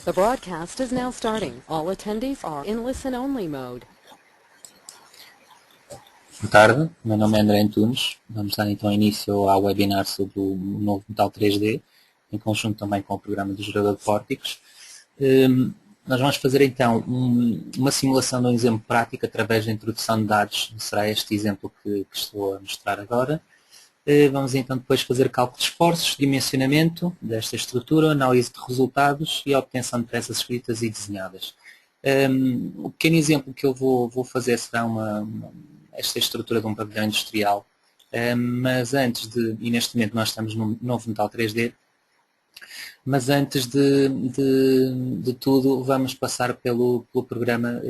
The broadcast is now starting. All attendees are in listen-only mode. Boa tarde, meu nome é André Antunes. Vamos dar então início ao webinar sobre o novo Metal 3D, em conjunto também com o programa do gerador de pórticos. Nós vamos fazer então uma simulação de um exemplo prático através da introdução de dados. Será este exemplo que estou a mostrar agora. Vamos então depois fazer cálculo de esforços, dimensionamento desta estrutura, análise de resultados e a obtenção de peças escritas e desenhadas. O pequeno exemplo que eu vou fazer será esta estrutura de um pavilhão industrial, mas antes de, e neste momento nós estamos no novo Metal 3D, mas antes de tudo vamos passar pelo programa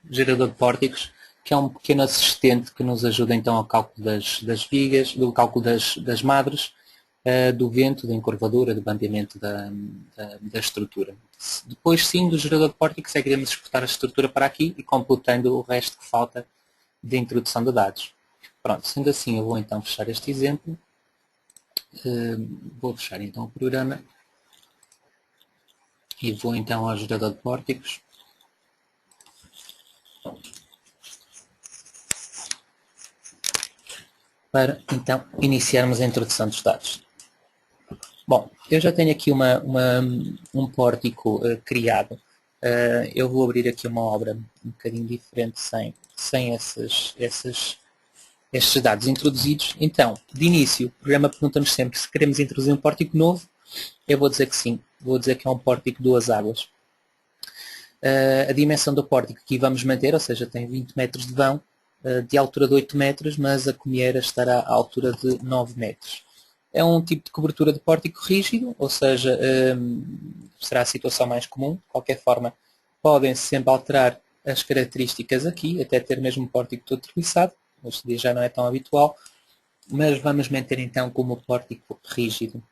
gerador de pórticos, que é um pequeno assistente que nos ajuda então ao cálculo das vigas, do cálculo das madres, do vento, da encurvadura, do bandeamento da estrutura. Depois sim do gerador de pórticos é que iremos exportar a estrutura para aqui e completando o resto que falta de introdução de dados. Pronto, sendo assim eu vou então fechar este exemplo. Vou fechar então o programa e vou então ao gerador de pórticos. Para então iniciarmos a introdução dos dados. Bom, eu já tenho aqui um pórtico criado. Eu vou abrir aqui uma obra um bocadinho diferente sem estes dados introduzidos. Então, de início, o programa pergunta-nos sempre se queremos introduzir um pórtico novo. Eu vou dizer que sim. Vou dizer que é um pórtico duas águas. A dimensão do pórtico aqui vamos manter, ou seja, tem 20 metros de vão, de altura de 8 metros, mas a comieira estará à altura de 9 metros. É um tipo de cobertura de pórtico rígido, ou seja, será a situação mais comum. De qualquer forma, podem-se sempre alterar as características aqui, até ter mesmo um pórtico todo terliçado. Hoje dia já não é tão habitual, mas vamos manter então como pórtico rígido.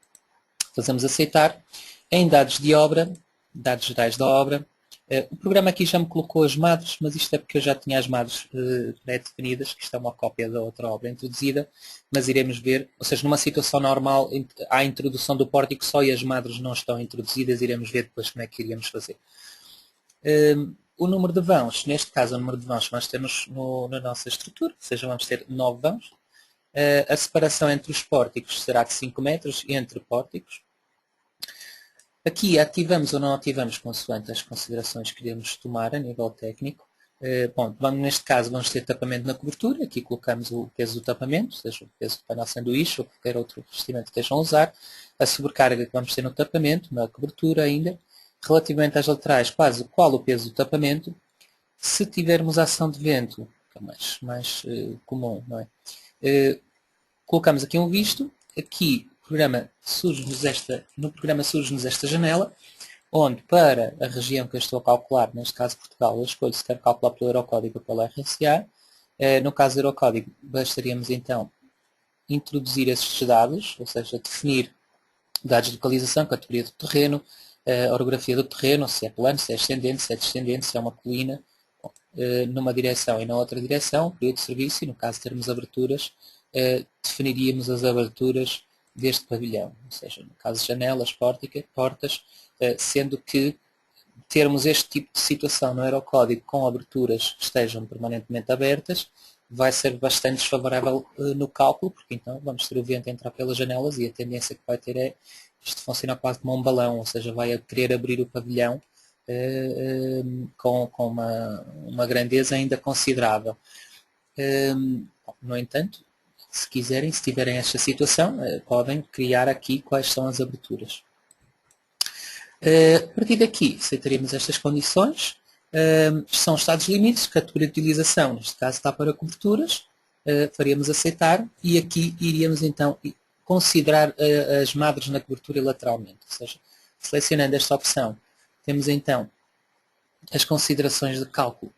Fazemos aceitar. Em dados de obra, dados gerais da obra, o programa aqui já me colocou as madres, mas isto é porque eu já tinha as madres pré-definidas, que isto é uma cópia da outra obra introduzida, mas iremos ver, ou seja, numa situação normal, há a introdução do pórtico só e as madres não estão introduzidas, iremos ver depois como é que iríamos fazer. O número de vãos, neste caso o número de vãos que nós temos na nossa estrutura, ou seja, vamos ter 9 vãos. A separação entre os pórticos será de 5 metros entre pórticos. Aqui ativamos ou não ativamos consoante as considerações que iremos tomar a nível técnico. Bom, neste caso vamos ter tapamento na cobertura, aqui colocamos o peso do tapamento, seja o peso do painel sanduíche ou qualquer outro revestimento que estejam a usar, a sobrecarga que vamos ter no tapamento, na cobertura ainda. Relativamente às laterais, qual o peso do tapamento. Se tivermos ação de vento, que é mais comum, não é? Colocamos aqui um visto, aqui no programa surge-nos esta janela, onde para a região que eu estou a calcular, neste caso Portugal, eu escolho se quero calcular pelo Eurocódigo ou pela RSA. No caso do Eurocódigo, bastaríamos então introduzir esses dados, ou seja, definir dados de localização, categoria do terreno, a orografia do terreno, se é plano, se é ascendente, se é descendente, se é uma colina, numa direção e na outra direção, período de serviço, e no caso de termos aberturas, definiríamos as aberturas deste pavilhão, ou seja, no caso de janelas, portas, sendo que termos este tipo de situação no Eurocódigo com aberturas que estejam permanentemente abertas vai ser bastante desfavorável no cálculo, porque então vamos ter o vento entrar pelas janelas e a tendência que vai ter é isto funcionar quase como um balão, ou seja, vai querer abrir o pavilhão com uma grandeza ainda considerável. No entanto, se tiverem esta situação, podem criar aqui quais são as aberturas. A partir daqui, aceitaríamos estas condições. São estados limites, categoria de utilização, neste caso está para coberturas, faríamos aceitar e aqui iríamos então considerar as madres na cobertura lateralmente, ou seja, selecionando esta opção, temos então as considerações de cálculo.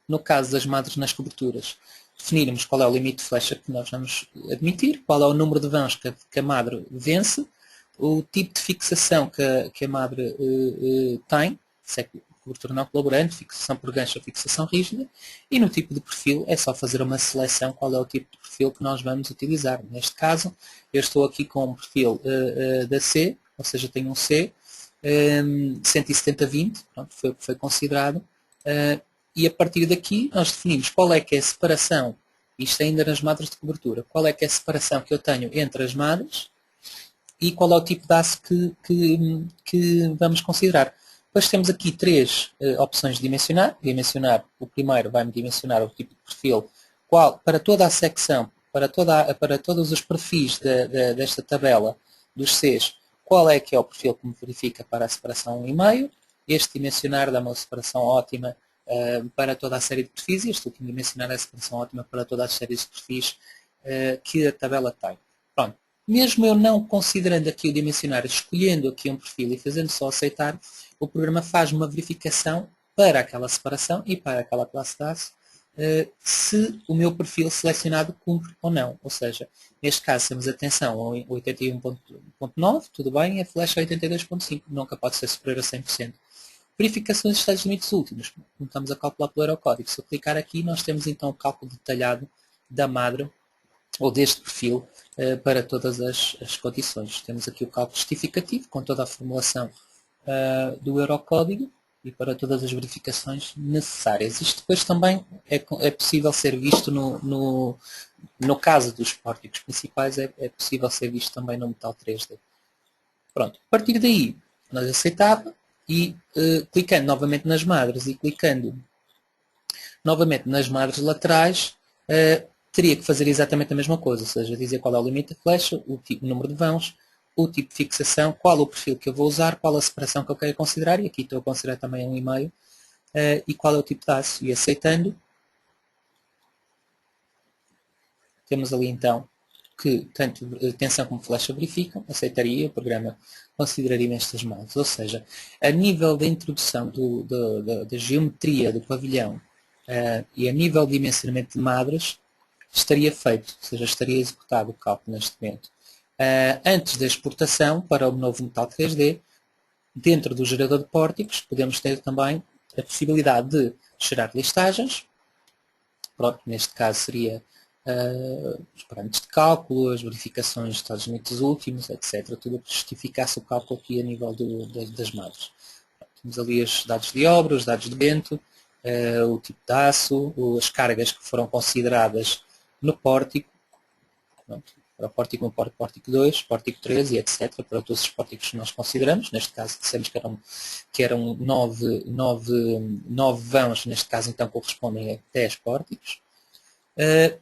No caso das madres nas coberturas, definirmos qual é o limite de flecha que nós vamos admitir, qual é o número de vãos que a madre vence, o tipo de fixação que a madre tem, se é cobertura não colaborante, fixação por gancho ou fixação rígida, e no tipo de perfil é só fazer uma seleção qual é o tipo de perfil que nós vamos utilizar. Neste caso, eu estou aqui com um perfil da C, ou seja, tenho um C, 170-20, pronto, foi o que foi considerado, e a partir daqui nós definimos qual é que é a separação, isto ainda nas madres de cobertura, qual é que é a separação que eu tenho entre as madres e qual é o tipo de aço que vamos considerar. Depois temos aqui três opções de dimensionar. O primeiro vai-me dimensionar o tipo de perfil, qual, para toda a secção, para todos os perfis desta tabela dos Cs, qual é que é o perfil que me verifica para a separação 1,5. Este dimensionar dá uma separação ótima para toda a série de perfis, e este último dimensionar é a separação ótima para todas as séries de perfis que a tabela tem. Pronto. Mesmo eu não considerando aqui o dimensionar, escolhendo aqui um perfil e fazendo só aceitar, o programa faz uma verificação para aquela separação e para aquela classe de aço se o meu perfil selecionado cumpre ou não. Ou seja, neste caso temos atenção ao 81.9, tudo bem, e a flash a 82.5, nunca pode ser superior a 100%. Verificações de estados limites últimos, como estamos a calcular pelo Eurocódigo. Se eu clicar aqui, nós temos então o cálculo detalhado da madre ou deste perfil para todas as condições. Temos aqui o cálculo justificativo com toda a formulação do Eurocódigo e para todas as verificações necessárias. Isto depois também é possível ser visto no caso dos pórticos principais, é possível ser visto também no metal 3D. Pronto, a partir daí nós aceitava e clicando novamente nas madres e clicando novamente nas madres laterais, teria que fazer exatamente a mesma coisa, ou seja, dizer qual é o limite da flecha, o número de vãos, o tipo de fixação, qual o perfil que eu vou usar, qual a separação que eu quero considerar, e aqui estou a considerar também 1,5, e qual é o tipo de aço. E aceitando, temos ali então que tanto tensão como flecha verificam, aceitaria, o programa consideraria estas modos. Ou seja, a nível da introdução da geometria do pavilhão e a nível de dimensionamento de madres, estaria feito, ou seja, estaria executado o cálculo neste momento. Antes da exportação para o novo metal 3D, dentro do gerador de pórticos, podemos ter também a possibilidade de gerar listagens. Pronto, neste caso seria os parâmetros de cálculo, as verificações de estados limites últimos, etc. Tudo o que justificasse o cálculo aqui a nível das madres. Temos ali os dados de obra, os dados de vento, o tipo de aço, as cargas que foram consideradas no pórtico. Pronto, para o pórtico 1, pórtico 2, pórtico 3 e etc. Para todos os pórticos que nós consideramos. Neste caso dissemos que eram 9 vãos, neste caso então correspondem a 10 pórticos.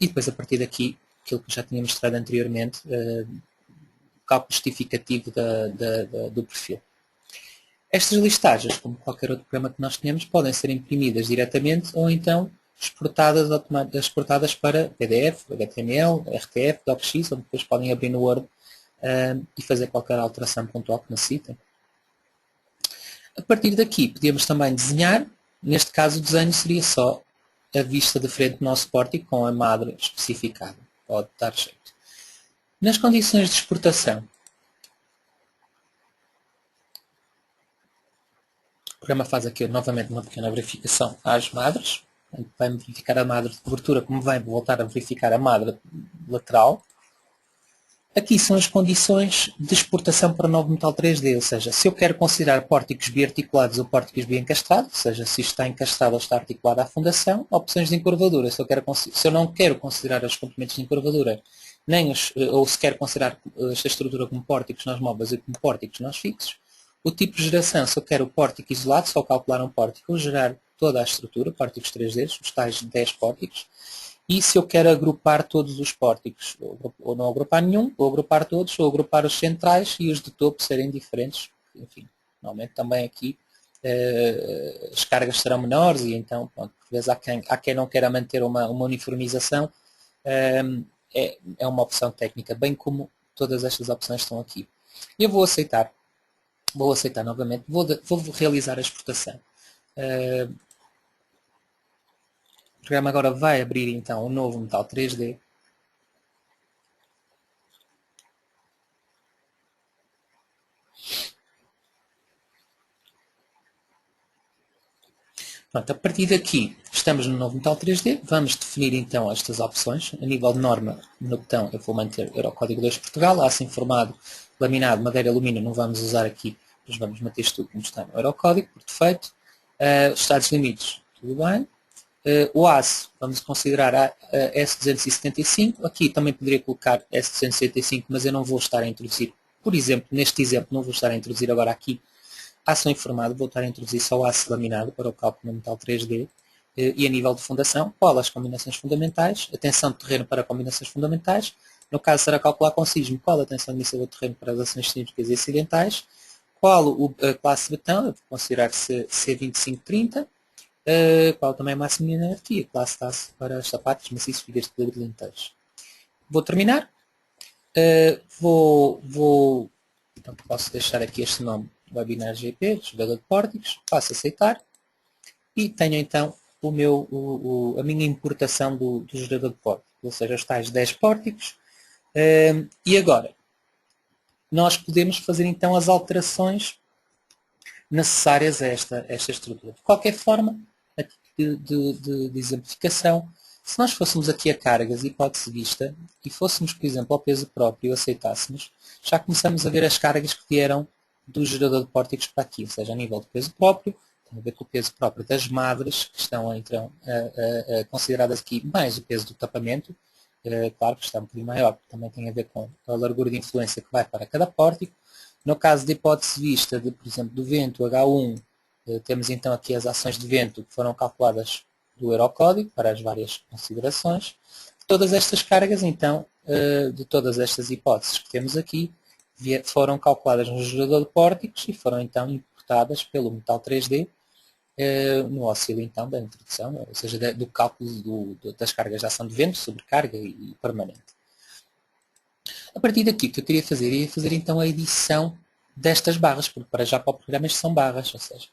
E depois a partir daqui, aquilo que já tinha mostrado anteriormente, o cálculo justificativo do perfil. Estas listagens, como qualquer outro programa que nós tenhamos, podem ser imprimidas diretamente ou então exportadas para PDF, HTML, RTF, DocX, onde depois podem abrir no Word e fazer qualquer alteração pontual que necessitem. A partir daqui podíamos também desenhar, neste caso o desenho seria só a vista de frente do nosso pórtico com a madre especificada. Pode dar jeito. Nas condições de exportação, o programa faz aqui novamente uma pequena verificação às madres. Vai verificar a madre de cobertura, como vai voltar a verificar a madre lateral. Aqui são as condições de exportação para o novo metal 3D, ou seja, se eu quero considerar pórticos biarticulados ou pórticos biencastrados, ou seja, se isto está encastrado ou está articulado à fundação, opções de encurvadura. Se eu não quero considerar os comprimentos de encurvadura, ou se quero considerar esta estrutura como pórticos nós móveis e como pórticos nós fixos, o tipo de geração, se eu quero o pórtico isolado, só calcular um pórtico, ou gerar toda a estrutura, pórticos 3D, os tais 10 pórticos. E se eu quero agrupar todos os pórticos, ou não agrupar nenhum, ou agrupar todos, ou agrupar os centrais e os de topo serem diferentes. Enfim, normalmente também aqui as cargas serão menores e então, pronto, por vezes há quem não queira manter uma uniformização. É uma opção técnica, bem como todas estas opções estão aqui. Eu vou aceitar novamente, vou realizar a exportação. O programa agora vai abrir então um novo metal 3D. Pronto, a partir daqui estamos no novo metal 3D, vamos definir então estas opções. A nível de norma, no botão eu vou manter Eurocódigo 2 Portugal, aço informado, laminado, madeira, alumínio, não vamos usar aqui Mas vamos manter isto tudo como está no Eurocódigo, por defeito. Os estados limites, tudo bem. O ACE, vamos considerar a S275. Aqui também poderia colocar S275, mas eu não vou estar a introduzir, por exemplo, neste exemplo, não vou estar a introduzir agora aqui aço informado, vou estar a introduzir só o aço laminado para o cálculo no metal 3D. E a nível de fundação, qual as combinações fundamentais, a tensão de terreno para combinações fundamentais, no caso será calcular com sismo qual a tensão inicial do terreno para as ações sísmicas e acidentais, qual a classe de betão, eu vou considerar C2530, qual também é a máxima de inertia, classe de aço para os sapatos maciços, vigas de ladrilho inteiros. Vou terminar, então posso deixar aqui este nome, webinar GP, jogador de pórticos, faço aceitar, e tenho então a minha importação do gerador de pórticos, ou seja, os tais 10 pórticos. E agora, nós podemos fazer então as alterações necessárias a esta estrutura. De qualquer forma, de exemplificação, se nós fôssemos aqui a cargas, hipótese vista, e fôssemos, por exemplo, ao peso próprio e aceitássemos, já começamos a ver as cargas que vieram do gerador de pórticos para aqui, ou seja, a nível de peso próprio, tem a ver com o peso próprio das madres, que estão então consideradas aqui mais o peso do tapamento, claro que está um bocadinho maior, porque também tem a ver com a largura de influência que vai para cada pórtico. No caso de hipótese vista, por exemplo, do vento H1, temos então aqui as ações de vento que foram calculadas do Eurocódigo para as várias considerações. Todas estas cargas, então, de todas estas hipóteses que temos aqui, foram calculadas no gerador de pórticos e foram então importadas pelo metal 3D no auxílio então da introdução, ou seja, do cálculo das cargas de ação de vento, sobrecarga e permanente. A partir daqui, o que eu queria fazer, ia fazer então a edição destas barras, porque para já para o programa isto são barras, ou seja,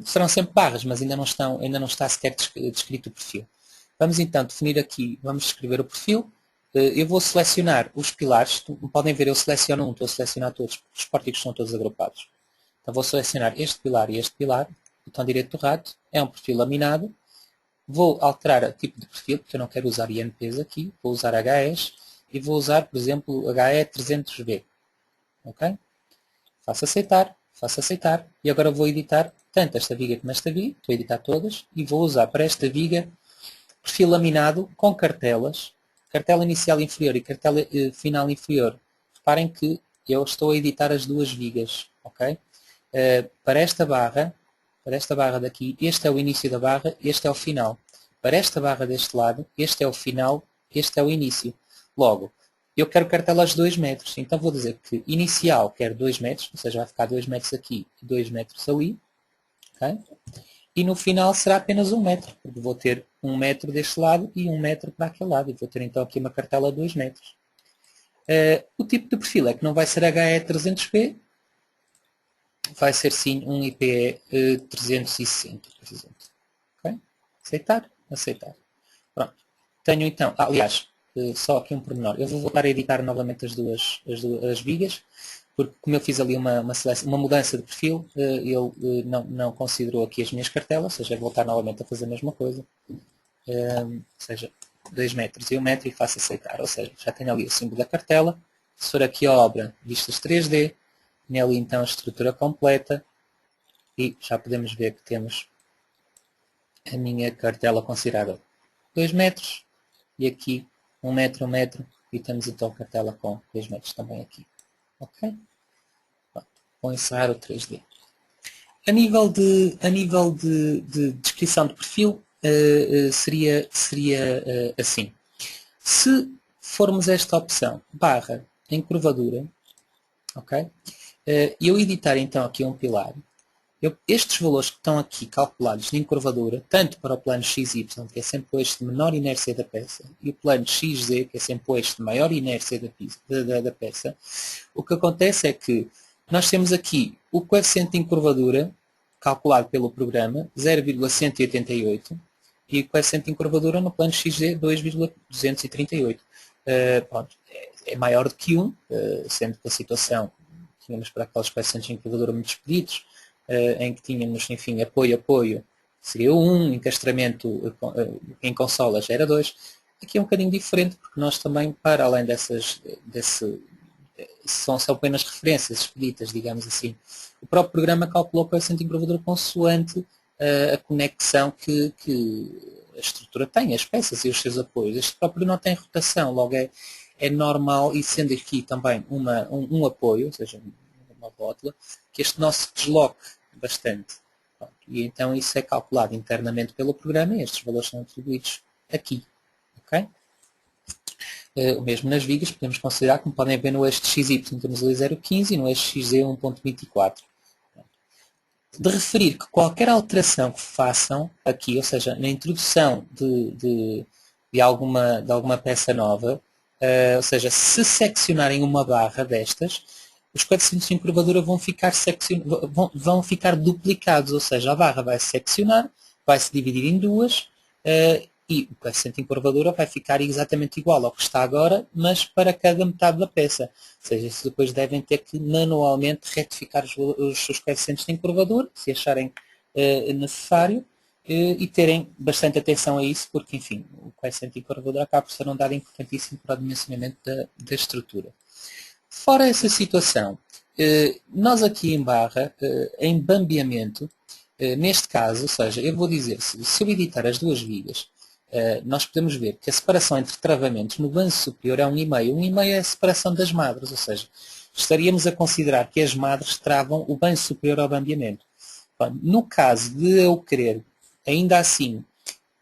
serão sempre barras, mas ainda não está sequer descrito o perfil. Vamos então definir aqui, vamos escrever o perfil. Eu vou selecionar os pilares, podem ver, eu seleciono um, estou a selecionar todos, porque os pórticos são todos agrupados. Então vou selecionar este pilar e este pilar, botão direito do rato, é um perfil laminado. Vou alterar o tipo de perfil, porque eu não quero usar INPs aqui, vou usar HEs e vou usar, por exemplo, HE300V. Ok? Faço aceitar e agora vou editar tanto esta viga como esta viga, estou a editar todas e vou usar para esta viga perfil laminado com cartelas, cartela inicial inferior e cartela final inferior. Reparem que eu estou a editar as duas vigas, ok? Para esta barra daqui, este é o início da barra, este é o final. Para esta barra deste lado, este é o final, este é o início. Logo, eu quero cartelas de 2 metros, então vou dizer que inicial quero 2 metros, ou seja, vai ficar 2 metros aqui e 2 metros ali. Okay? E no final será apenas 1 metro, porque vou ter 1 metro deste lado e 1 metro para aquele lado. E vou ter então aqui uma cartela de 2 metros. O tipo de perfil é que não vai ser HE300P, vai ser sim um IPE 360, por exemplo. Okay? Aceitar. Pronto. Tenho então, aliás, só aqui um pormenor. Eu vou voltar a editar novamente as vigas, porque como eu fiz ali uma mudança de perfil, ele não considerou aqui as minhas cartelas, ou seja, vou voltar novamente a fazer a mesma coisa. Ou seja, 2 metros e 1 metro e faço aceitar. Ou seja, já tenho ali o símbolo da cartela. Se for aqui a obra, vistas 3D, tenho ali então a estrutura completa e já podemos ver que temos a minha cartela considerada 2 metros e aqui 1 metro, 1 metro e temos então a cartela com 2 metros também aqui. Ok? Pronto. Vou encerrar o 3D. A nível de descrição de perfil, seria assim. Se formos esta opção, barra em curvadura, ok? Eu editar então aqui um pilar, estes valores que estão aqui calculados em curvadura, tanto para o plano XY, que é sempre o eixo de menor inércia da peça, e o plano XZ, que é sempre o eixo de maior inércia da peça, o que acontece é que nós temos aqui o coeficiente de curvadura, calculado pelo programa, 0,188, e o coeficiente de curvadura no plano XZ, 2,238. Pronto, é maior do que 1, sendo que a situação, tínhamos para aqueles coeficientes de curvadura muito expedidos, em que tínhamos, enfim, apoio, seria 1, encastramento em consolas era 2. Aqui é um bocadinho diferente, porque nós também, para além desse são apenas referências expeditas, digamos assim. O próprio programa calculou o coeficiente encurvador consoante a conexão que a estrutura tem, as peças e os seus apoios. Este próprio não tem rotação, logo é normal, e sendo aqui também um apoio, ou seja, uma rótula, que este não se desloque bastante. E então isso é calculado internamente pelo programa e estes valores são atribuídos aqui. Okay? O mesmo nas vigas, podemos considerar, como podem ver no eixo de XY temos ali 0,15 e no eixo XZ 1,24. De referir que qualquer alteração que façam aqui, ou seja, na introdução de alguma peça nova, ou seja, se seccionarem uma barra destas, os coeficientes de encurvadura vão ficar duplicados, ou seja, a barra vai se seccionar, vai se dividir em duas, e o coeficiente de encurvadura vai ficar exatamente igual ao que está agora, mas para cada metade da peça. Ou seja, isso depois devem ter que manualmente retificar os seus coeficientes de encurvadura, se acharem necessário, e terem bastante atenção a isso, porque, enfim, o coeficiente de encurvadura acaba por ser um dado importantíssimo para o dimensionamento da estrutura. Fora essa situação, nós aqui em barra, em bambeamento, neste caso, ou seja, eu vou dizer, se eu editar as duas vigas, nós podemos ver que a separação entre travamentos no banzo superior é 1,5. 1,5 é a separação das madres, ou seja, estaríamos a considerar que as madres travam o banzo superior ao bambeamento. Bom, no caso de eu querer, ainda assim,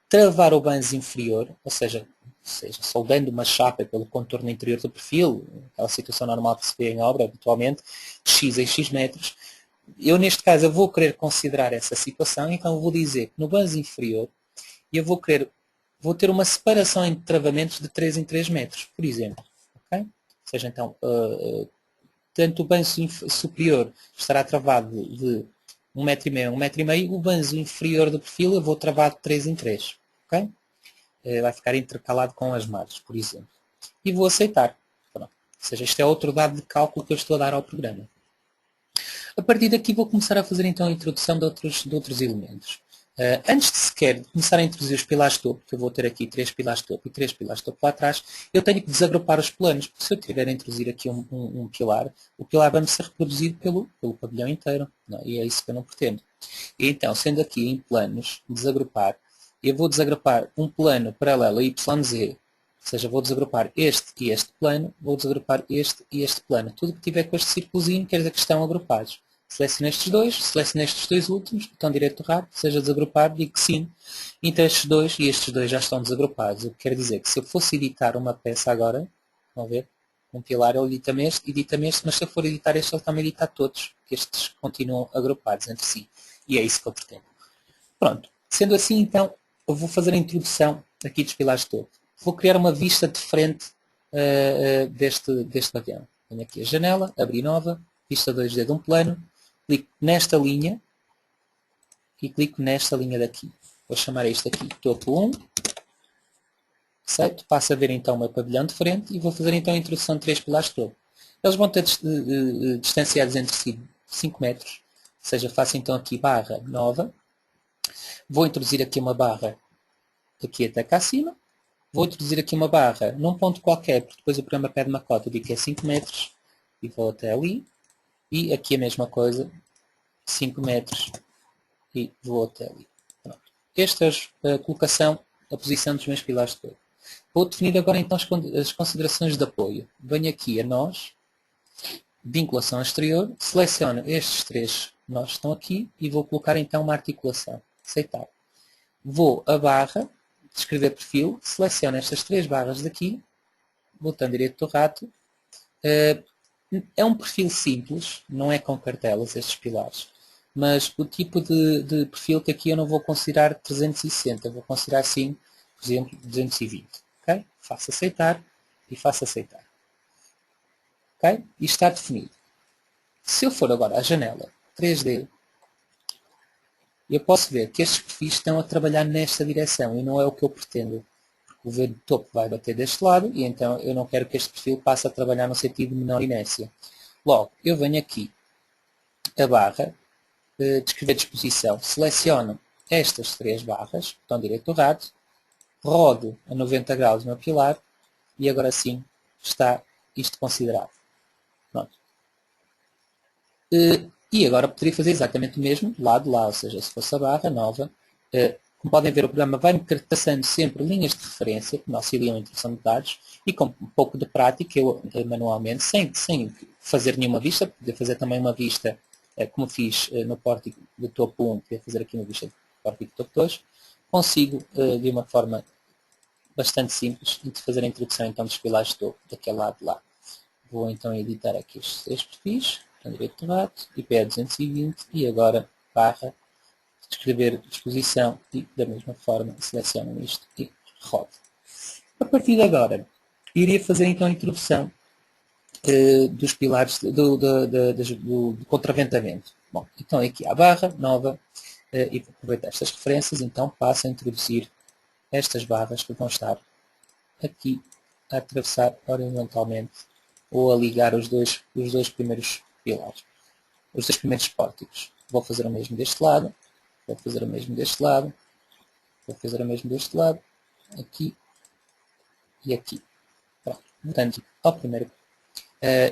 travar o banzo inferior, ou seja, soldando uma chapa pelo contorno interior do perfil, aquela situação normal que se vê em obra habitualmente, de x em x metros, eu neste caso eu vou querer considerar essa situação, então eu vou dizer que no banzo inferior eu vou ter uma separação entre travamentos de 3 em 3 metros, por exemplo. Okay? Ou seja, então, tanto o banzo superior estará travado de 1,5 m a 1,5 m, o banzo inferior do perfil eu vou travar de 3 em 3. Okay? Vai ficar intercalado com as margens, por exemplo. E vou aceitar. Pronto. Ou seja, este é outro dado de cálculo que eu estou a dar ao programa. A partir daqui vou começar a fazer então a introdução de outros elementos. Antes de sequer começar a introduzir os pilares de topo, que eu vou ter aqui 3 pilares de topo e 3 pilares de topo lá atrás, eu tenho que desagrupar os planos, porque se eu tiver a introduzir aqui um pilar, o pilar vai-me ser reproduzido pelo pavilhão inteiro, não? E é isso que eu não pretendo. E então, sendo aqui em planos, desagrupar, eu vou desagrupar um plano paralelo a YZ, ou seja, vou desagrupar este e este plano, vou desagrupar este e este plano. Tudo que tiver com este círculozinho quer dizer que estão agrupados. Seleciono estes dois últimos, botão direito do rato, seja desagrupar, digo que sim. Então estes dois já estão desagrupados. O que quer dizer que se eu fosse editar uma peça agora, vão ver, um pilar ele edita-me este, mas se eu for editar este, ele também edita todos, porque estes continuam agrupados entre si. E é isso que eu pretendo. Pronto, sendo assim então, eu vou fazer a introdução aqui dos pilares de topo. Vou criar uma vista de frente deste pavilhão. Tenho aqui a janela, abrir nova, vista 2D de um plano, clico nesta linha e clico nesta linha daqui. Vou chamar isto aqui topo 1. Certo? Passo a ver então o meu pavilhão de frente e vou fazer então a introdução de 3 pilares de topo. Eles vão ter distanciados entre si 5 metros, ou seja, faço então aqui barra nova. Vou introduzir aqui uma barra aqui até cá acima. Vou introduzir aqui uma barra num ponto qualquer, porque depois o programa pede uma cota, eu digo que é 5 metros e vou até ali. E aqui a mesma coisa, 5 metros e vou até ali. Pronto. Esta é a colocação, a posição dos meus pilares de topo. Vou definir agora então as considerações de apoio. Venho aqui a nós, vinculação exterior, seleciono estes 3 nós estão aqui e vou colocar então uma articulação. Aceitar. Vou a barra, descrever perfil, seleciono estas 3 barras daqui, botão direito do rato. É um perfil simples, não é com cartelas estes pilares, mas o tipo de perfil que aqui eu não vou considerar 360, vou considerar sim, por exemplo, 220. Okay? Faço aceitar e faço aceitar. Okay? Isto está definido. Se eu for agora à janela 3D, eu posso ver que estes perfis estão a trabalhar nesta direção e não é o que eu pretendo. O V de topo vai bater deste lado e então eu não quero que este perfil passe a trabalhar no sentido de menor inércia. Logo, eu venho aqui a barra, descrever disposição, seleciono estas 3 barras, botão direito do rato, rodo a 90 graus no pilar e agora sim está isto considerado. E agora poderia fazer exatamente o mesmo do lado de lá, ou seja, se fosse a barra nova, como podem ver, o programa vai-me passando sempre linhas de referência que me auxiliam a introdução de dados e com um pouco de prática, eu manualmente, sem fazer nenhuma vista, poder fazer também uma vista, como fiz no pórtico do topo 1, poder fazer aqui uma vista do pórtico do topo 2, consigo, de uma forma bastante simples, de fazer a introdução então dos pilares de topo daquele lado de lá. Vou então editar aqui estes 6 perfis, direito de rato, IP 220 e agora barra, escrever disposição e da mesma forma seleciono isto e rodo. A partir de agora, iria fazer então a introdução dos pilares do contraventamento. Bom, então aqui a barra nova e vou aproveitar estas referências, então passo a introduzir estas barras que vão estar aqui a atravessar horizontalmente ou a ligar os dois primeiros pilares, os dois primeiros pórticos. Vou fazer o mesmo deste lado, vou fazer o mesmo deste lado, vou fazer o mesmo deste lado, aqui e aqui. Pronto. Portanto, ao primeiro.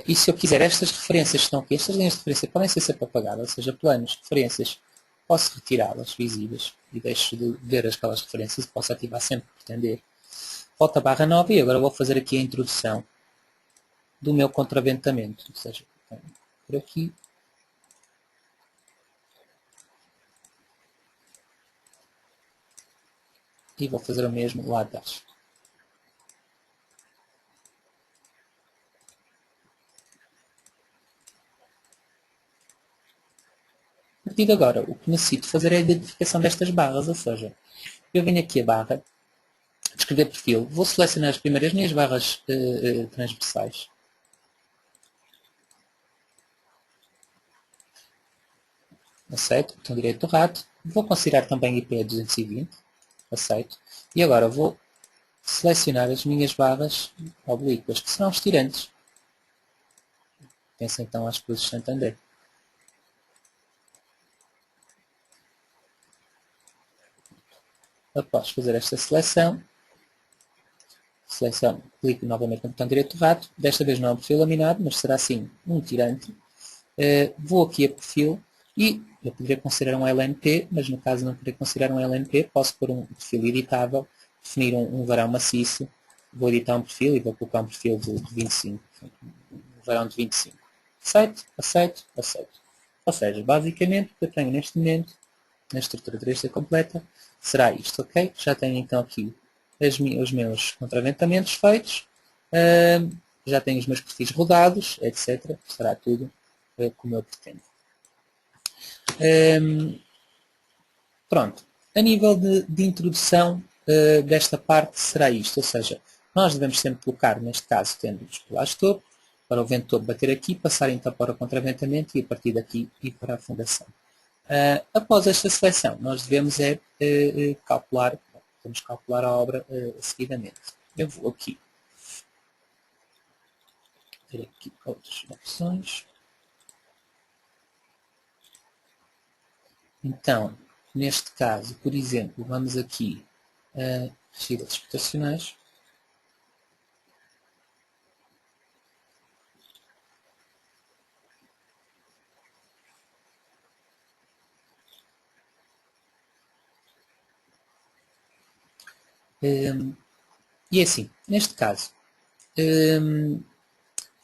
E se eu quiser, estas referências que estão aqui, estas linhas de referência podem ser sempre apagadas, ou seja, planos, referências, posso retirá-las visíveis e deixo de ver aquelas referências e posso ativar sempre que pretender. Volto a barra nova e agora vou fazer aqui a introdução do meu contraventamento, ou seja, por aqui. E vou fazer o mesmo lá atrás. A partir de agora, o que necessito fazer é a identificação destas barras, ou seja, eu venho aqui a barra, descrever perfil, vou selecionar as primeiras minhas barras transversais. Aceito, botão direito do rato, vou considerar também IP 220, aceito, e agora vou selecionar as minhas barras oblíquas, que serão os tirantes. Penso então às Cruzes de Santander. Após fazer esta seleção, clico novamente no botão direito do rato, desta vez não é um perfil laminado, mas será sim um tirante. Vou aqui a perfil e eu poderia considerar um LNP, mas no caso não poderia considerar um LNP, posso pôr um perfil editável, definir um varão maciço, vou editar um perfil e vou colocar um perfil de 25, um varão de 25. Aceito, aceito, aceito. Ou seja, basicamente o que eu tenho neste momento, na estrutura 3D completa, será isto, ok? Já tenho então aqui os meus contraventamentos feitos, já tenho os meus perfis rodados, etc. Será tudo como eu pretendo. Pronto. A nível de introdução desta parte será isto, ou seja, nós devemos sempre colocar, neste caso, tendo os pilares de topo, para o vento topo bater aqui, passar então para o contraventamento e a partir daqui ir para a fundação. Após esta seleção, nós devemos calcular, vamos calcular a obra seguidamente. Eu vou aqui ter aqui outras opções. Então, neste caso, por exemplo, vamos aqui a regidas expectacionais. E assim, neste caso,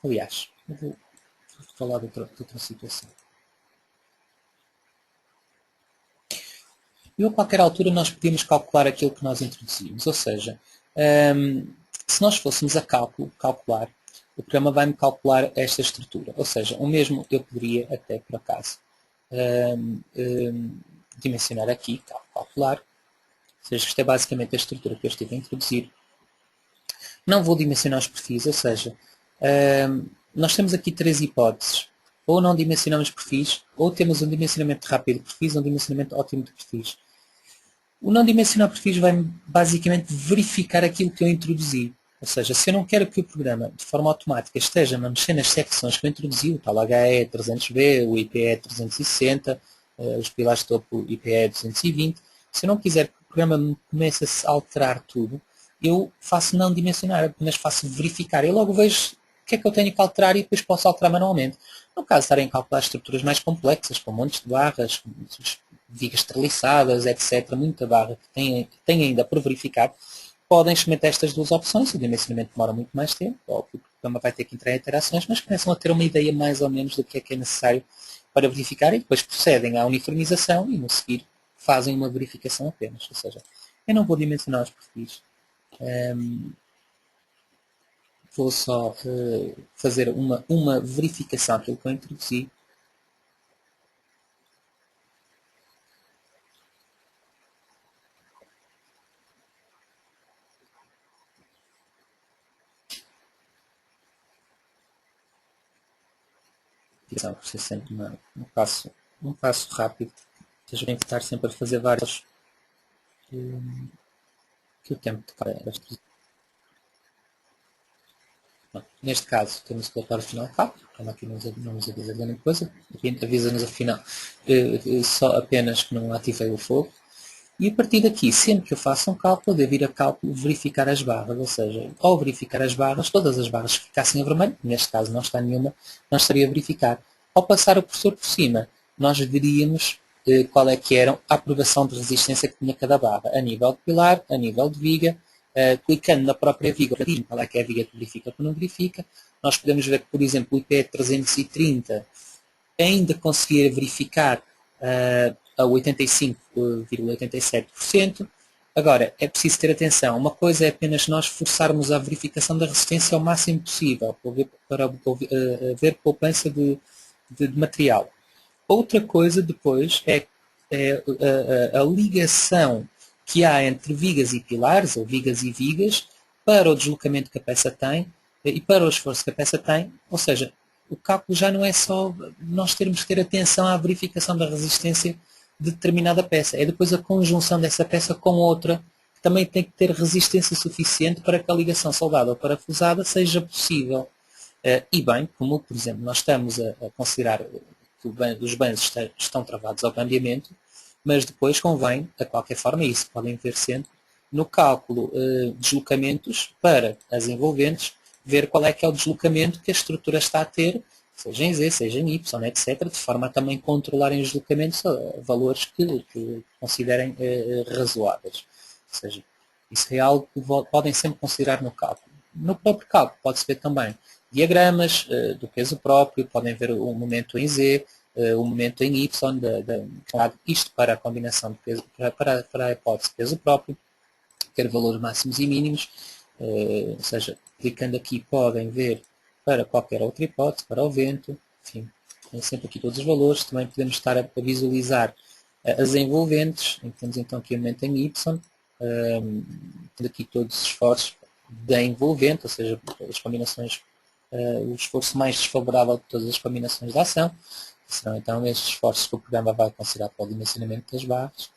aliás, eu vou falar de outra situação. E a qualquer altura nós podíamos calcular aquilo que nós introduzimos, ou seja, se nós fôssemos a calcular, o programa vai-me calcular esta estrutura, ou seja, o mesmo eu poderia até por acaso dimensionar aqui, calcular, ou seja, isto é basicamente a estrutura que eu estive a introduzir. Não vou dimensionar os perfis, ou seja, nós temos aqui três hipóteses. Ou não dimensionamos perfis, ou temos um dimensionamento rápido de perfis, um dimensionamento ótimo de perfis. O não dimensionar perfis vai basicamente verificar aquilo que eu introduzi. Ou seja, se eu não quero que o programa, de forma automática, esteja a mexer nas secções que eu introduzi, o tal HE300B, o IPE360, os pilares de topo IPE220, se eu não quiser que o programa comece a alterar tudo, eu faço não dimensionar, apenas faço verificar. Eu logo vejo que é que eu tenho que alterar e depois posso alterar manualmente. No caso de estarem a calcular estruturas mais complexas, com montes de barras, com vigas treliçadas, etc., muita barra que tem ainda por verificar, podem experimentar estas duas opções. O dimensionamento demora muito mais tempo, óbvio, o programa vai ter que entrar em interações, mas começam a ter uma ideia mais ou menos do que é necessário para verificar e depois procedem à uniformização e, no seguir, fazem uma verificação apenas. Ou seja, eu não vou dimensionar os perfis. Vou só fazer uma verificação daquilo que eu introduzi. Por ser sempre um passo rápido. Vocês vão estar sempre a fazer vários que o tempo de cada. Neste caso, temos o relatório final rápido, como aqui não nos avisa grande coisa, aqui avisa-nos afinal só apenas que não ativei o fogo. E a partir daqui, sempre que eu faço um cálculo, devo ir a cálculo verificar as barras, ou seja, ao verificar as barras, todas as barras que ficassem a vermelho, neste caso não está nenhuma, não estaria a verificar. Ao passar o cursor por cima, nós veríamos qual é que era a aprovação de resistência que tinha cada barra, a nível de pilar, a nível de viga, clicando na própria viga, qual é que é a viga que verifica ou não verifica. Nós podemos ver que, por exemplo, o IP 330 ainda conseguir verificar a 85,87%. Agora, é preciso ter atenção. Uma coisa é apenas nós forçarmos a verificação da resistência ao máximo possível, para haver poupança de material. Outra coisa depois é a ligação que há entre vigas e pilares, ou vigas e vigas, para o deslocamento que a peça tem e para o esforço que a peça tem. Ou seja, o cálculo já não é só nós termos que ter atenção à verificação da resistência de determinada peça. É depois a conjunção dessa peça com outra, que também tem que ter resistência suficiente para que a ligação soldada ou parafusada seja possível. E bem, como por exemplo nós estamos a considerar que os banhos estão travados ao cambiamento, mas depois convém, de qualquer forma, isso podem ver sempre, no cálculo deslocamentos para as envolventes, ver qual é que é o deslocamento que a estrutura está a ter, seja em Z, seja em Y, etc., de forma a também controlarem os deslocamentos a valores que considerem razoáveis. Ou seja, isso é algo que podem sempre considerar no cálculo. No próprio cálculo pode-se ver também diagramas do peso próprio, podem ver o momento em Z, o momento em Y, isto para a combinação de peso, para a hipótese de peso próprio, ter valores máximos e mínimos, ou seja, clicando aqui podem ver para qualquer outra hipótese, para o vento, enfim, tem sempre aqui todos os valores. Também podemos estar a visualizar as envolventes, temos então aqui o momento em Y, tendo aqui todos os esforços da envolvente, ou seja, as combinações, o esforço mais desfavorável de todas as combinações de ação, serão então estes esforços que o programa vai considerar para o dimensionamento das barras.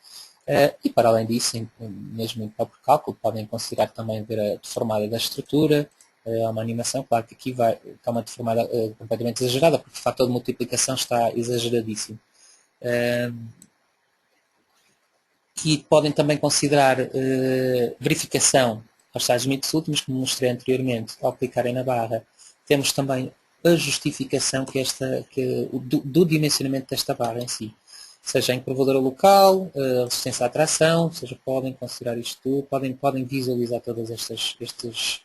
E para além disso, mesmo em próprio cálculo, podem considerar também ver a deformada da estrutura, uma animação, claro que aqui está uma deformada completamente exagerada, porque o fator de multiplicação está exageradíssimo. E podem também considerar verificação aos tais limites últimos, como mostrei anteriormente, ao clicarem na barra. Temos também a justificação do dimensionamento desta barra em si. Seja em curvadora local, resistência à tração, ou seja, podem considerar isto tudo, podem visualizar todas estas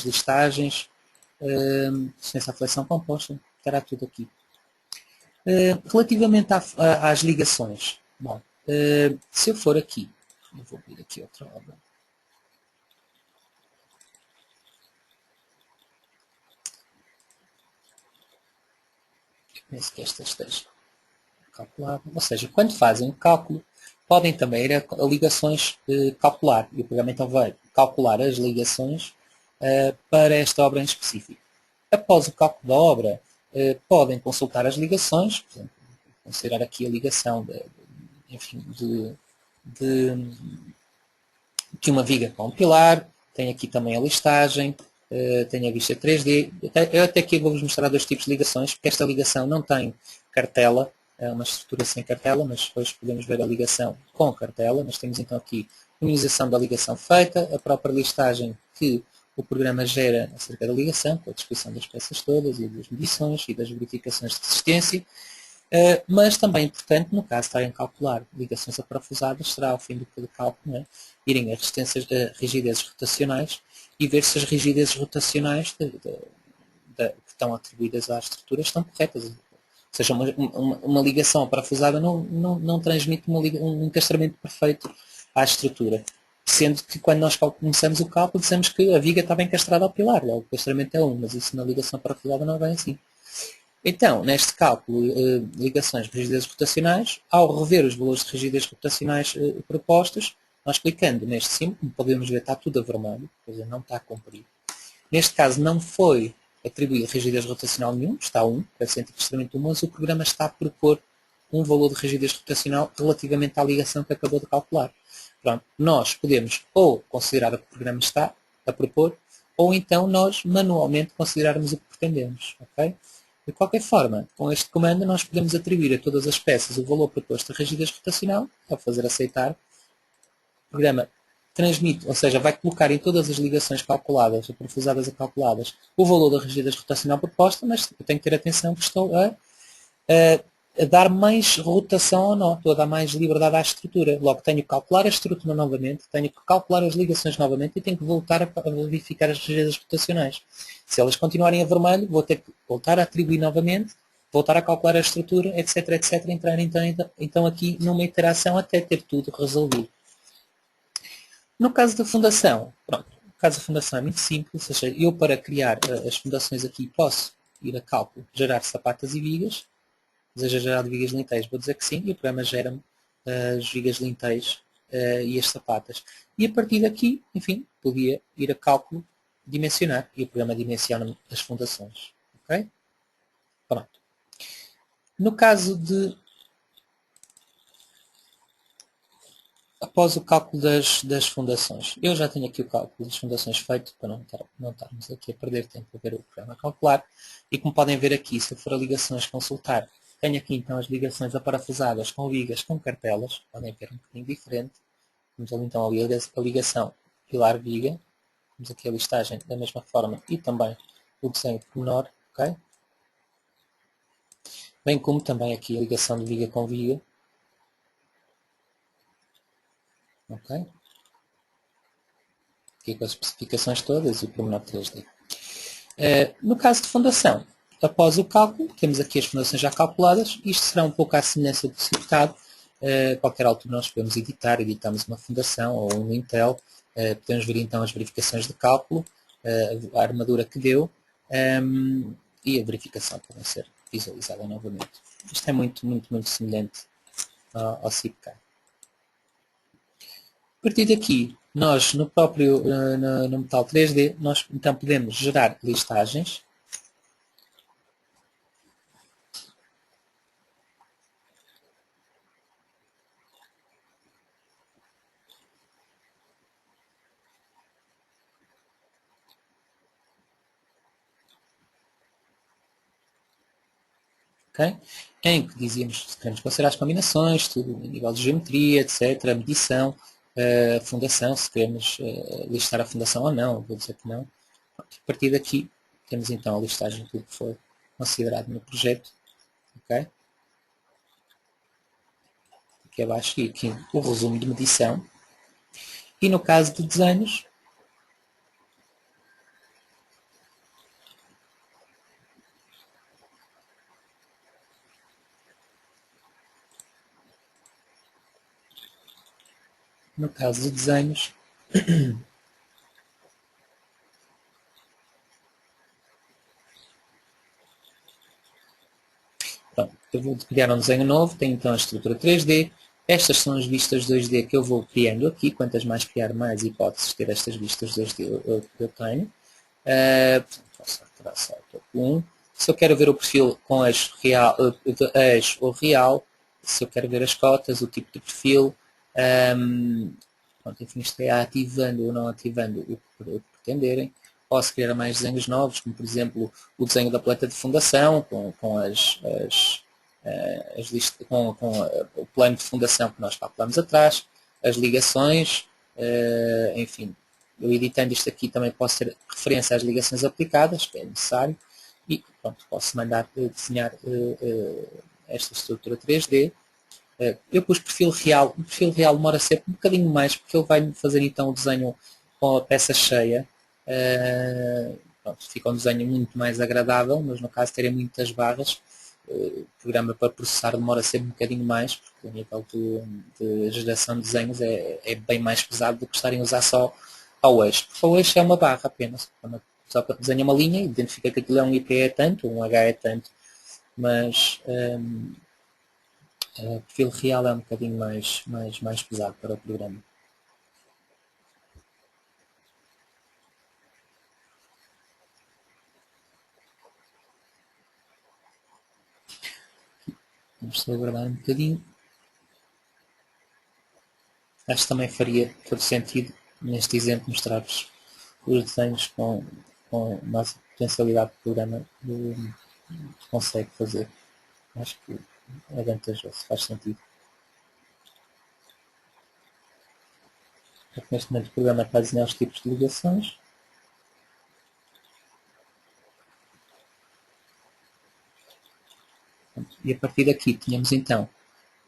listagens, resistência à flexão composta, estará tudo aqui. Relativamente às ligações, bom, se eu for aqui, eu vou abrir aqui outra obra. Eu penso que esta esteja calculada. Ou seja, quando fazem o cálculo, podem também ir a ligações calcular. E o programa então vai calcular as ligações para esta obra em específico. Após o cálculo da obra, podem consultar as ligações, por exemplo, considerar aqui a ligação de uma viga com um pilar, tem aqui também a listagem, tem a vista 3D. Eu até aqui vou-vos mostrar dois tipos de ligações, porque esta ligação não tem cartela, é uma estrutura sem cartela, mas depois podemos ver a ligação com cartela. Nós temos então aqui a minimização da ligação feita, a própria listagem que o programa gera acerca da ligação, com a descrição das peças todas e das medições e das verificações de resistência. Mas também é importante, no caso de estarem a calcular ligações aparafusadas, será ao fim do cálculo, né, irem a rigidezes rotacionais e ver se as rigidezes rotacionais que estão atribuídas à estrutura estão corretas. Ou seja, uma ligação aparafusada não transmite um encastramento perfeito à estrutura. Sendo que quando nós começamos o cálculo dizemos que a viga estava encastrada ao pilar, logo o encastramento é 1, mas isso na ligação aparafusada não vem assim. Então, neste cálculo, ligações de rigidezes rotacionais, ao rever os valores de rigidez rotacionais propostos, nós clicando neste símbolo, como podemos ver, está tudo a vermelho, quer dizer, não está a cumprir. Neste caso, não foi atribuído rigidez rotacional nenhum, está 1, deve ser encastamento 1, mas o programa está a propor um valor de rigidez rotacional relativamente à ligação que acabou de calcular. Pronto, nós podemos ou considerar o que o programa está a propor, ou então nós manualmente considerarmos o que pretendemos. Okay? De qualquer forma, com este comando nós podemos atribuir a todas as peças o valor proposto de rigidez rotacional, ao fazer aceitar. O programa transmite, ou seja, vai colocar em todas as ligações calculadas, aprofundadas a calculadas, o valor da rigidez rotacional proposta, mas eu tenho que ter atenção que estou a dar mais rotação ou não, estou a dar mais liberdade à estrutura. Logo tenho que calcular a estrutura novamente, tenho que calcular as ligações novamente e tenho que voltar a verificar as rigidezes rotacionais. Se elas continuarem a vermelho, vou ter que voltar a atribuir novamente, voltar a calcular a estrutura, etc, etc, entrar então aqui numa iteração até ter tudo resolvido. No caso da fundação, pronto, no caso da fundação é muito simples, ou seja, eu para criar as fundações aqui posso ir a cálculo, gerar sapatas e vigas, deseja gerar de vigas lintéis, vou dizer que sim, e o programa gera-me as vigas lintéis e as sapatas. E a partir daqui, enfim, podia ir a cálculo, dimensionar, e o programa dimensiona-me as fundações. Ok? Pronto. No caso de, após o cálculo das fundações, eu já tenho aqui o cálculo das fundações feito, para não estarmos aqui a perder tempo a ver o programa a calcular, e como podem ver aqui, se eu for a ligações consultar, tenho aqui então as ligações aparafusadas com vigas com cartelas, podem ver um bocadinho diferente. Temos ali então a ligação pilar-viga, temos aqui a listagem da mesma forma e também o desenho menor, ok? Bem como também aqui a ligação de viga com viga, ok? Aqui com as especificações todas e o pormenor 3D. No caso de fundação, após o cálculo, temos aqui as fundações já calculadas. Isto será um pouco à semelhança do circuitado. A qualquer altura nós podemos editamos uma fundação ou um Intel. Podemos ver então as verificações de cálculo, a armadura que deu e a verificação podem ser visualizada novamente. Isto é muito semelhante ao CIPCAR. A partir daqui, nós no próprio no Metal 3D, nós então podemos gerar listagens. Okay? Em que dizíamos que queremos considerar as combinações, tudo, nível de geometria, etc., a medição, a fundação, se queremos listar a fundação ou não, vou dizer que não. A partir daqui, temos então a listagem de tudo que foi considerado no projeto. Okay? Aqui abaixo, e aqui o resumo de medição. E no caso de desenhos, pronto, eu vou criar um desenho novo, tenho então a estrutura 3D, estas são as vistas 2D que eu vou criando aqui, quantas mais criar, mais hipóteses ter estas vistas 2D eu tenho. Posso traçar um. Se eu quero ver o perfil com eixo ou real, se eu quero ver as cotas, o tipo de perfil, pronto, enfim, isto é ativando ou não ativando o que pretenderem. Posso criar mais desenhos novos, como por exemplo o desenho da paleta de fundação, com o plano de fundação que nós calculamos atrás, as ligações, enfim, eu editando isto aqui também posso ter referência às ligações aplicadas, que é necessário, e pronto, posso mandar desenhar esta estrutura 3D. Eu pus perfil real, o perfil real demora sempre um bocadinho mais, porque ele vai fazer então o desenho com a peça cheia. Pronto, fica um desenho muito mais agradável, mas no caso terem muitas barras, o programa para processar demora sempre um bocadinho mais, porque o nível de geração de desenhos é bem mais pesado do que estarem a usar só ao eixo. Porque o eixo é uma barra apenas, só para desenhar uma linha, identifica que aquilo é um IP é tanto, um H é tanto, mas o perfil real é um bocadinho mais pesado para o programa. Vamos só aguardar um bocadinho. Acho que também faria todo sentido, neste exemplo, mostrar-vos os desenhos com mais potencialidade que o programa consegue fazer. Acho que é vantajoso, faz sentido. Neste momento o programa está a desenhar os tipos de ligações. E a partir daqui tínhamos então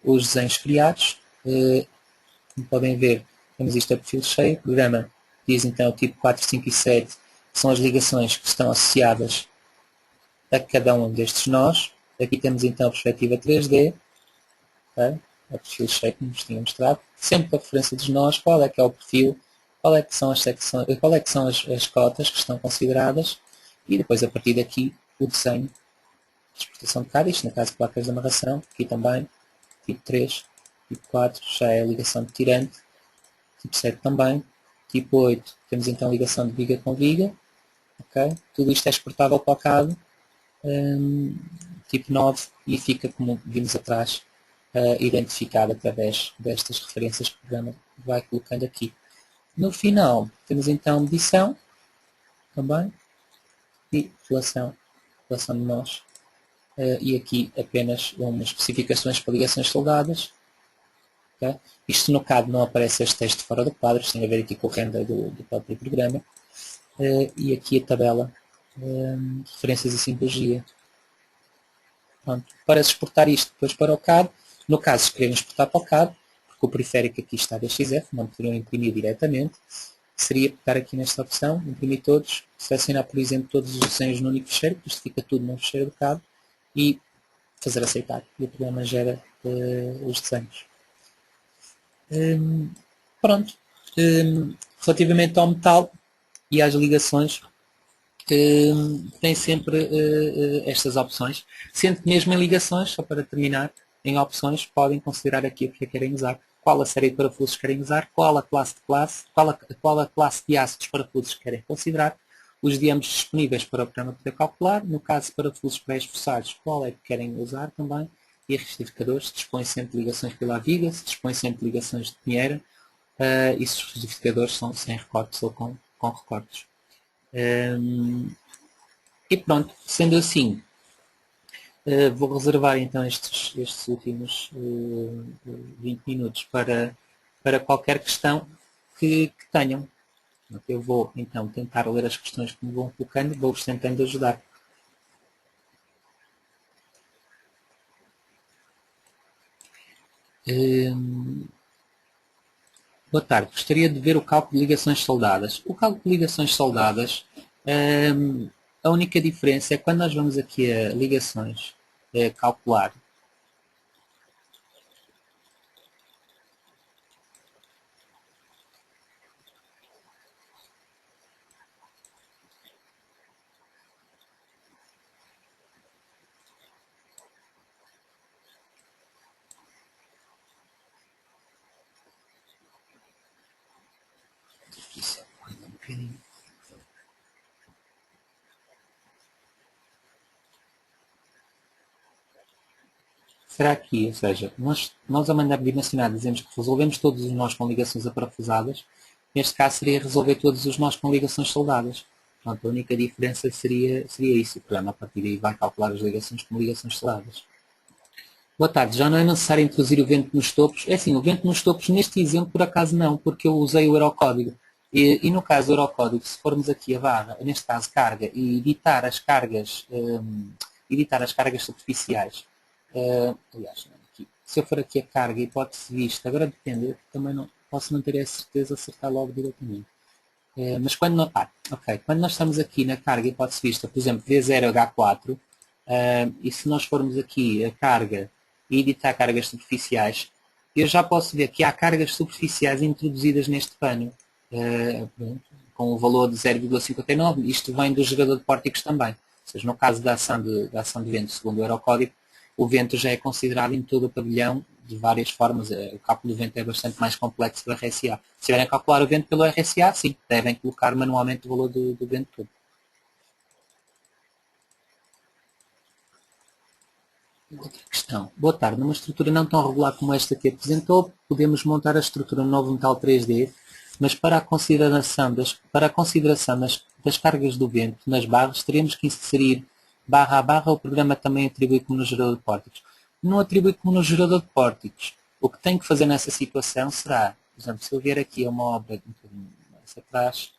os desenhos criados. Como podem ver, temos isto a perfil cheio. O programa diz então o tipo 4, 5 e 7, que são as ligações que estão associadas a cada um destes nós. Aqui temos então a perspectiva 3D, okay? A perfil cheio que nos tinha mostrado, sempre com a referência dos nós, qual é que é o perfil, qual é que são as secções, qual é que são as cotas que estão consideradas, e depois a partir daqui o desenho de exportação de cada, isto no caso de placas de amarração, aqui também, tipo 3, tipo 4 já é a ligação de tirante, tipo 7 também, tipo 8 temos então ligação de viga com viga, okay? Tudo isto é exportável para o CAD, tipo 9, e fica, como vimos atrás, identificado através destas referências que o programa vai colocando aqui. No final temos então medição também e relação de nós. E aqui apenas umas especificações para ligações soldadas. Okay? Isto no CAD não aparece este texto fora do quadro, isto tem a ver aqui com o render do próprio programa. E aqui a tabela de referências e simbologia. Pronto. Para exportar isto depois para o CAD, no caso se querem exportar para o CAD, porque o periférico aqui está DXF, não poderiam imprimir diretamente, seria pegar aqui nesta opção, imprimir todos, selecionar por exemplo todos os desenhos no único fecheiro, isto fica tudo no fecheiro do CAD, e fazer aceitar. E o programa gera os desenhos. Pronto. Relativamente ao metal e às ligações, tem sempre estas opções, sendo que mesmo em ligações, só para terminar, em opções podem considerar aqui o que querem usar, qual a série de parafusos querem usar, qual a classe de classe, qual a classe de aço dos parafusos que querem considerar, os diâmetros disponíveis para o programa poder calcular, no caso de parafusos pré-esforçados, qual é que querem usar também, e retificadores, se dispõe sempre de ligações pela viga, se dispõe sempre de ligações de pinheira, e se os retificadores são sem recortes ou com recortes. E pronto, sendo assim, vou reservar então estes últimos 20 minutos para qualquer questão que tenham. Eu vou então tentar ler as questões que me vão colocando, vou-vos tentando ajudar. Boa tarde, gostaria de ver o cálculo de ligações soldadas. O cálculo de ligações soldadas, a única diferença é quando nós vamos aqui a ligações calcular. Será aqui, ou seja, nós a mandar dimensionar dizemos que resolvemos todos os nós com ligações aparafusadas, neste caso seria resolver todos os nós com ligações soldadas. Portanto, a única diferença seria isso, o programa a partir daí vai calcular as ligações com ligações soldadas. Boa tarde, já não é necessário introduzir o vento nos topos? É assim, o vento nos topos neste exemplo por acaso não, porque eu usei o Eurocódigo. E no caso do Eurocódigo, se formos aqui a barra, neste caso carga, e editar as cargas superficiais, aliás, aqui, se eu for aqui a carga, hipótese vista, agora depende, eu também não posso não ter a certeza de acertar logo diretamente. Mas quando, quando nós estamos aqui na carga hipótese vista, por exemplo, V0H4, e se nós formos aqui a carga e editar cargas superficiais, eu já posso ver que há cargas superficiais introduzidas neste pano, com o valor de 0,59, isto vem do gerador de pórticos também. Ou seja, no caso da ação de vento, segundo o Eurocódigo, o vento já é considerado em todo o pavilhão de várias formas. O cálculo do vento é bastante mais complexo do RSA. Se estiverem a calcular o vento pelo RSA, sim, devem colocar manualmente o valor do vento todo. Outra questão. Boa tarde. Numa estrutura não tão regular como esta que apresentou, podemos montar a estrutura no novo metal 3D, mas para a consideração das cargas do vento nas barras, teremos que inserir barra a barra. O programa também atribui como no gerador de pórticos. Não atribui como no gerador de pórticos. O que tem que fazer nessa situação será, por exemplo, se eu vier aqui a uma obra um bocadinho mais atrás,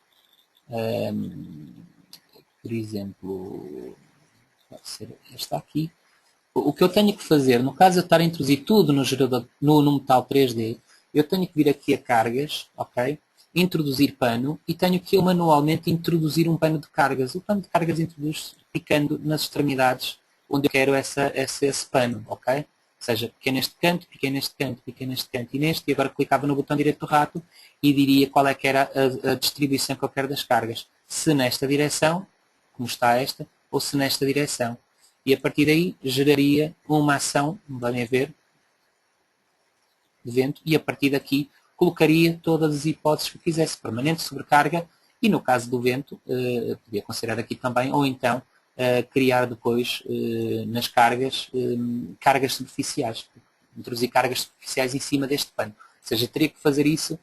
por exemplo, pode ser esta aqui. O que eu tenho que fazer, no caso de eu estar a introduzir tudo no gerador, no metal 3D, eu tenho que vir aqui a cargas, ok? Introduzir pano e tenho que eu manualmente introduzir um pano de cargas. O pano de cargas introduz picando nas extremidades onde eu quero esse pano, ok? Ou seja, piquei neste canto, piquei neste canto, piquei neste canto e neste, e agora clicava no botão direito do rato e diria qual é que era a distribuição que eu quero das cargas. Se nesta direção, como está esta, ou se nesta direção. E a partir daí geraria uma ação, vão ver, de vento, e a partir daqui colocaria todas as hipóteses que quisesse, permanente, sobrecarga, e no caso do vento, podia considerar aqui também, ou então criar depois nas cargas, cargas superficiais, introduzir cargas superficiais em cima deste pano. Ou seja, teria que fazer isso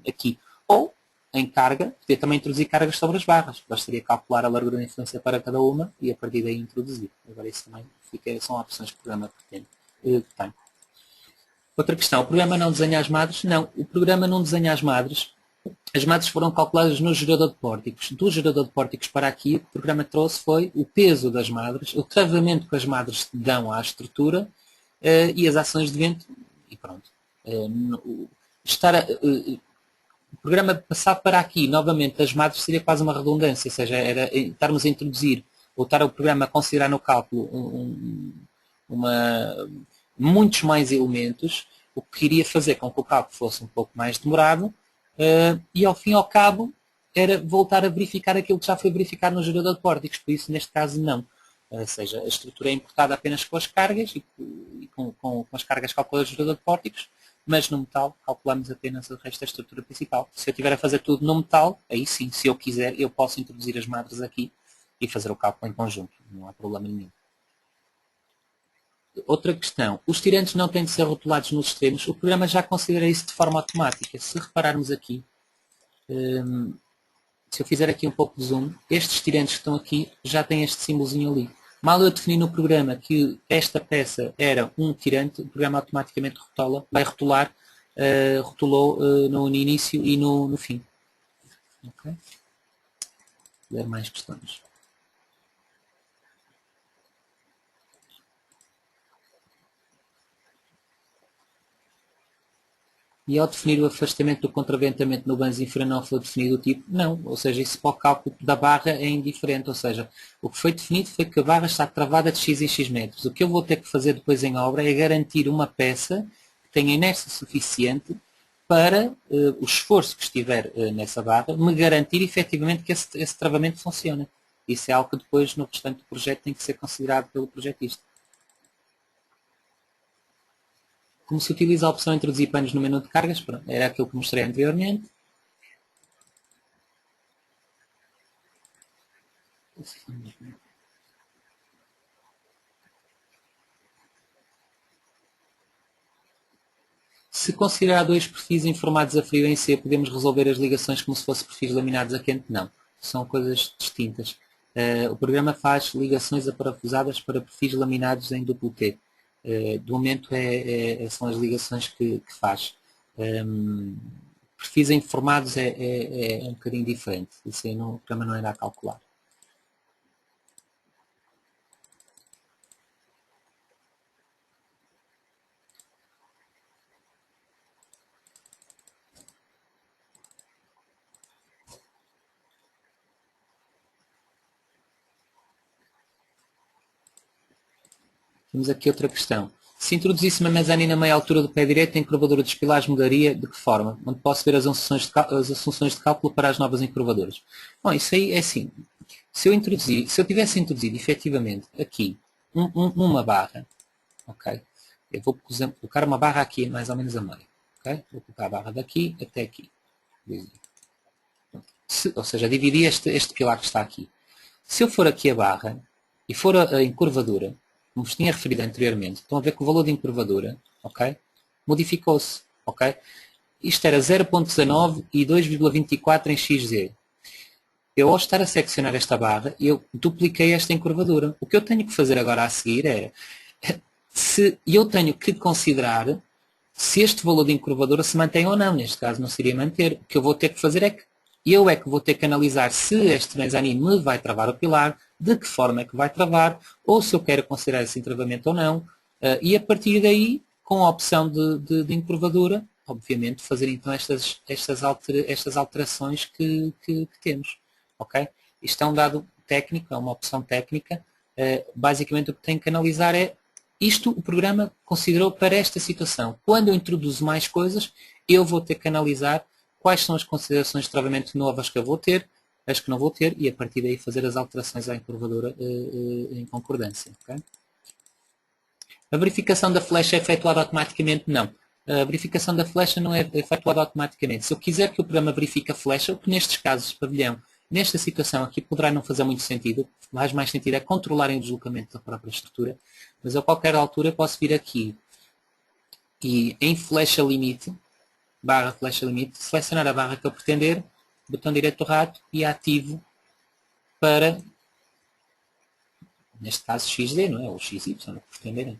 aqui. Ou em carga, podia também introduzir cargas sobre as barras. Bastaria calcular a largura de influência para cada uma e a partir daí introduzir. Agora isso também são opções que o programa pretende. Tem. Outra questão, o programa não desenha as madres? Não, o programa não desenha as madres. As madres foram calculadas no gerador de pórticos. Do gerador de pórticos para aqui, o programa trouxe foi o peso das madres, o travamento que as madres dão à estrutura e as ações de vento e pronto. O programa passar para aqui, novamente, as madres seria quase uma redundância, ou seja, era estarmos a introduzir, ou estar o programa a considerar no cálculo muitos mais elementos, o que iria fazer com que o cálculo fosse um pouco mais demorado e, ao fim e ao cabo, era voltar a verificar aquilo que já foi verificado no gerador de pórticos, por isso, neste caso, não. Ou seja, a estrutura é importada apenas com as cargas e com as cargas calculadas do gerador de pórticos, mas no metal calculamos apenas o resto da estrutura principal. Se eu estiver a fazer tudo no metal, aí sim, se eu quiser, eu posso introduzir as madres aqui e fazer o cálculo em conjunto. Não há problema nenhum. Outra questão. Os tirantes não têm de ser rotulados nos extremos. O programa já considera isso de forma automática. Se repararmos aqui, se eu fizer aqui um pouco de zoom, estes tirantes que estão aqui já têm este símbolozinho ali. Mal eu definir no programa que esta peça era um tirante, o programa automaticamente vai rotular, rotulou no início e no fim. Ok? Ler mais questões. E ao definir o afastamento do contraventamento no banzo inferior não foi definido o tipo? Não, ou seja, isso para o cálculo da barra é indiferente, ou seja, o que foi definido foi que a barra está travada de x em x metros. O que eu vou ter que fazer depois em obra é garantir uma peça que tenha inércia suficiente para o esforço que estiver nessa barra me garantir efetivamente que esse travamento funciona. Isso é algo que depois no restante do projeto tem que ser considerado pelo projetista. Como se utiliza a opção introduzir panos no menu de cargas, pronto, era aquilo que mostrei anteriormente. Se considerar dois perfis informados a frio em C, podemos resolver as ligações como se fossem perfis laminados a quente? Não. São coisas distintas. O programa faz ligações aparafusadas para perfis laminados em duplo T. Do momento são as ligações que faz. perfis informados é um bocadinho diferente. Isso aí o programa não irá calcular. Temos aqui outra questão. Se introduzisse uma mezanina na meia altura do pé direito, a encurvadura dos pilares mudaria de que forma? Onde posso ver as assunções de cálculo para as novas encurvaduras. Bom, isso aí é assim. Se eu tivesse introduzido efetivamente aqui uma barra, ok? Eu vou, por exemplo, colocar uma barra aqui mais ou menos a meio. Okay? Vou colocar a barra daqui até aqui. Ou seja, dividir este pilar que está aqui. Se eu for aqui a barra e for a encurvadura, como vos tinha referido anteriormente, estão a ver que o valor de encurvadura, ok, modificou-se, ok? Isto era 0.19 e 2,24 em XZ. Eu, ao estar a seccionar esta barra, eu dupliquei esta encurvadura. O que eu tenho que fazer agora a seguir é, se eu tenho que considerar se este valor de encurvadura se mantém ou não. Neste caso não seria manter. O que eu vou ter que fazer é que eu é que vou ter que analisar se este mezanino me vai travar o pilar, de que forma é que vai travar, ou se eu quero considerar esse entravamento ou não, e a partir daí, com a opção de encurvadura, obviamente fazer então estas alterações que temos. Okay? Isto é um dado técnico, é uma opção técnica. Basicamente o que tenho que analisar é isto o programa considerou para esta situação. Quando eu introduzo mais coisas, eu vou ter que analisar quais são as considerações de travamento novas que eu vou ter, as que não vou ter, e a partir daí fazer as alterações à encurvadura em concordância. Okay? A verificação da flecha é efetuada automaticamente? Não. A verificação da flecha não é efetuada automaticamente. Se eu quiser que o programa verifique a flecha, o que nestes casos, pavilhão, nesta situação aqui poderá não fazer muito sentido, o que faz mais sentido é controlarem o deslocamento da própria estrutura, mas a qualquer altura eu posso vir aqui e em flecha limite, barra flecha limite, selecionar a barra que eu pretender, botão direito do rato e ativo para, neste caso XD, não é? Ou XY, não pretenderem.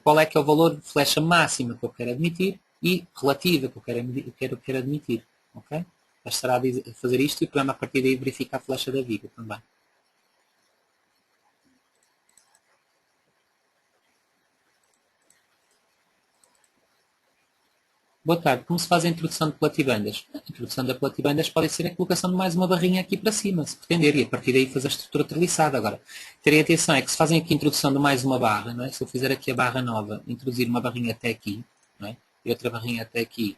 Qual é que é o valor de flecha máxima que eu quero admitir e relativa que eu quero admitir. Ok? Bastará fazer isto e o programa a partir daí verifica a flecha da viga também. Boa tarde. Como se faz a introdução de platibandas? A introdução da platibandas pode ser a colocação de mais uma barrinha aqui para cima, se pretender, e a partir daí fazer a estrutura treliçada. Agora, terem atenção é que se fazem aqui a introdução de mais uma barra, não é? Se eu fizer aqui a barra nova, introduzir uma barrinha até aqui, não é? E outra barrinha até aqui,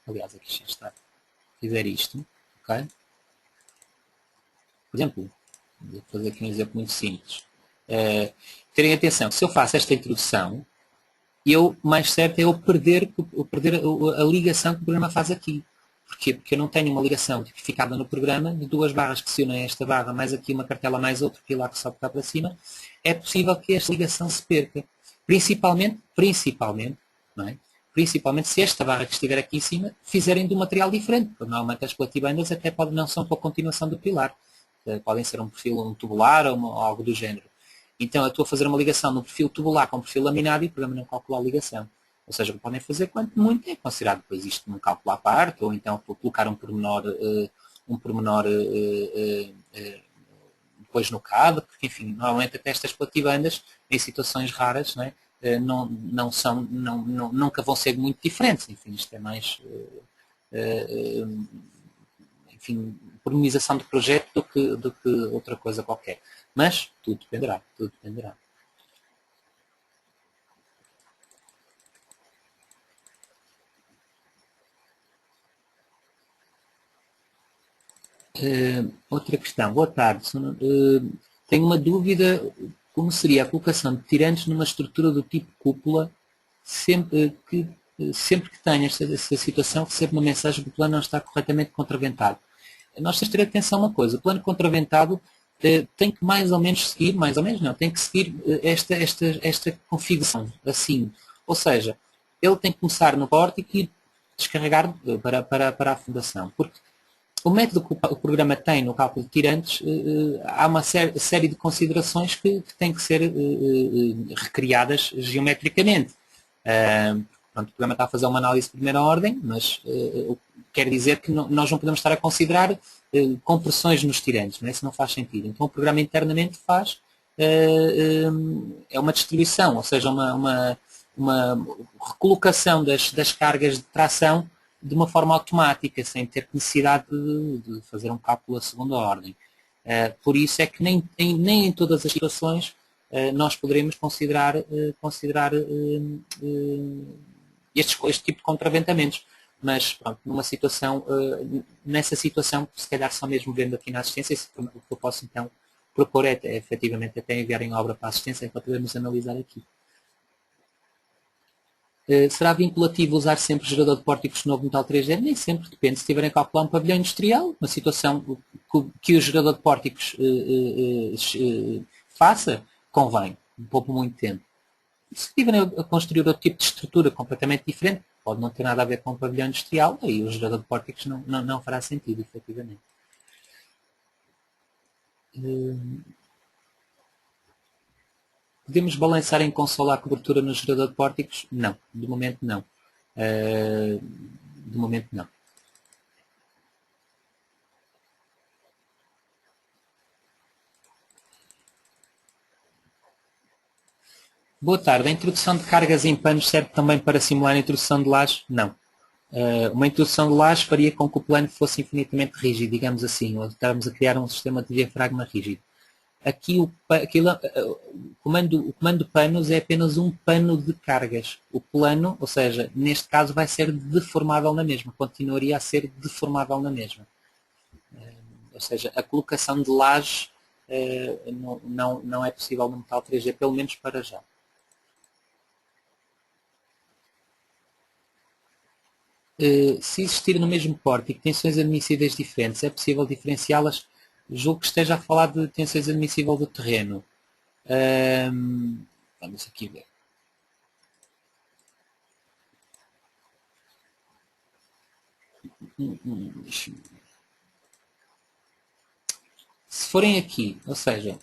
aliás, aqui já está, fizer isto, ok? Por exemplo, vou fazer aqui um exemplo muito simples. Terem atenção, se eu faço esta introdução, mais certo é eu perder a ligação que o programa faz aqui. Porquê? Porque eu não tenho uma ligação tipificada no programa de duas barras que se unem a esta barra, mais aqui uma cartela, mais outro pilar que sobe cá para cima. É possível que esta ligação se perca. Principalmente, não é? Principalmente se esta barra que estiver aqui em cima fizerem de um material diferente. Porque normalmente as platibandas até não são para a continuação do pilar. Podem ser um perfil tubular ou algo do género. Então eu estou a fazer uma ligação no perfil tubular com um perfil laminado e o programa não calcula a ligação. Ou seja, o que podem fazer, quanto muito, é considerado depois isto num cálculo à parte, ou então colocar um pormenor depois no CAD, porque enfim, normalmente até estas platibandas, em situações raras, não é? Nunca vão ser muito diferentes. Enfim, isto é mais enfim, pormenização do projeto do que outra coisa qualquer. Mas tudo dependerá, tudo dependerá. Outra questão. Boa tarde. Tenho uma dúvida. Como seria a colocação de tirantes numa estrutura do tipo cúpula sempre que tenha esta situação recebo uma mensagem que o plano não está corretamente contraventado? Nós temos de ter atenção a uma coisa. O plano contraventado tem que mais ou menos seguir, tem que seguir esta configuração assim. Ou seja, ele tem que começar no pórtico e descarregar para a fundação. Porque o método que o programa tem no cálculo de tirantes, há uma série de considerações que têm que ser recriadas geometricamente. Pronto, o programa está a fazer uma análise de primeira ordem, mas quer dizer que nós não podemos estar a considerar compressões nos tirantes, não é? Isso não faz sentido. Então o programa internamente faz é uma distribuição, ou seja, uma recolocação das cargas de tração de uma forma automática, sem ter necessidade de fazer um cálculo a segunda ordem. Por isso é que nem em todas as situações nós poderemos considerar este tipo de contraventamentos. Mas pronto, nessa situação, se calhar só mesmo vendo aqui na assistência, o que eu posso então propor é efetivamente até enviarem a obra para a assistência para podermos analisar aqui. Será vinculativo usar sempre gerador de pórticos novo metal 3D? Nem sempre, depende. Se estiverem a calcular um pavilhão industrial, uma situação que o gerador de pórticos faça, convém, poupa muito tempo. Se estiverem a construir outro tipo de estrutura completamente diferente, pode não ter nada a ver com um pavilhão industrial, aí o gerador de pórticos não fará sentido, efetivamente. Podemos balançar em consola a cobertura no gerador de pórticos? Não, de momento não. De momento não. Boa tarde. A introdução de cargas em panos serve também para simular a introdução de lajes? Não. Uma introdução de lajes faria com que o plano fosse infinitamente rígido, digamos assim, ou estamos a criar um sistema de diafragma rígido. Aqui o comando panos é apenas um pano de cargas. O plano, ou seja, neste caso vai ser deformável na mesma, continuaria a ser deformável na mesma. Ou seja, a colocação de lajes não é possível no metal 3D, pelo menos para já. Se existir no mesmo pórtico tensões admissíveis diferentes, é possível diferenciá-las? Julgo que esteja a falar de tensões admissíveis do terreno. Vamos aqui ver. Se forem aqui, ou seja,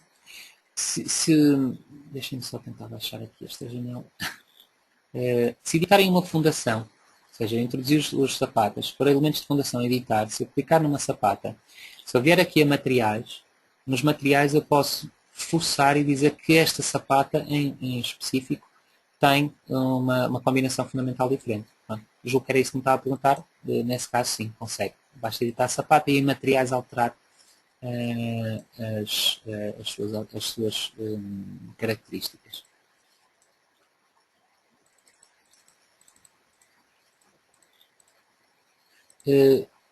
deixem-me só tentar baixar aqui esta janela. Se editarem uma fundação, ou seja, introduzir os sapatas para elementos de fundação editar, se eu clicar numa sapata, se eu vier aqui a materiais, nos materiais eu posso forçar e dizer que esta sapata em específico tem uma combinação fundamental diferente. Pronto, julgo que era isso que me estava a perguntar. Nesse caso, sim, consegue. Basta editar a sapata e em materiais alterar as suas características.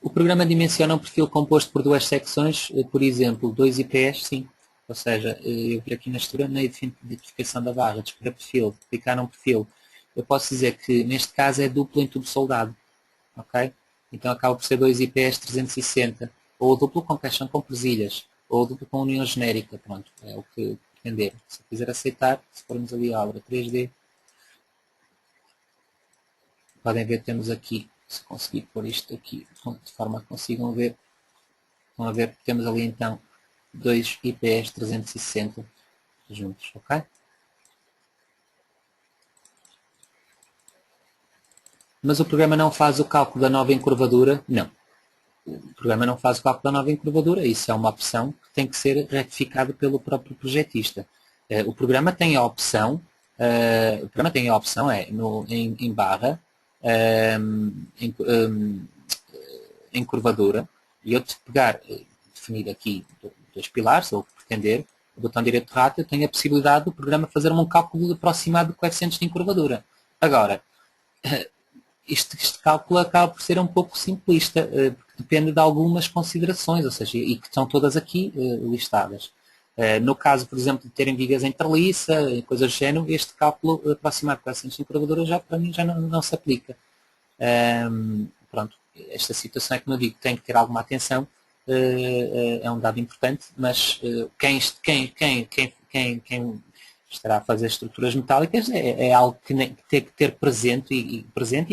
O programa dimensiona um perfil composto por duas secções, por exemplo, 2 IPS, sim. Ou seja, eu vir aqui na estrutura, na identificação da barra, descobrir perfil, clicar num perfil, eu posso dizer que neste caso é duplo em tubo soldado. Ok? Então acaba por ser 2 IPS 360, ou duplo com caixão com presilhas, ou duplo com união genérica. Pronto, é o que pretender. Se quiser aceitar, se formos ali a obra 3D, podem ver que temos aqui, se conseguir pôr isto aqui, de forma que consigam ver, vão a ver que temos ali então 2 IPS 360 juntos, ok? Mas o programa não faz o cálculo da nova encurvadura? Não. O programa não faz o cálculo da nova encurvadura, isso é uma opção que tem que ser retificada pelo próprio projetista. O programa tem a opção, em barra, em curvadura, e eu pegar, definir aqui dois pilares, ou pretender, o botão direito de rato, eu tenho a possibilidade do programa fazer um cálculo aproximado de coeficientes de encurvadura. Agora, este cálculo acaba por ser um pouco simplista, porque depende de algumas considerações, ou seja, e que estão todas aqui listadas. No caso, por exemplo, de terem vigas em treliça, e coisas do género, este cálculo aproximado com a ciência encurvadora já, para mim, já não se aplica. Pronto, esta situação é, como eu digo, tem que ter alguma atenção, é um dado importante, mas quem estará a fazer estruturas metálicas é algo que tem que ter presente e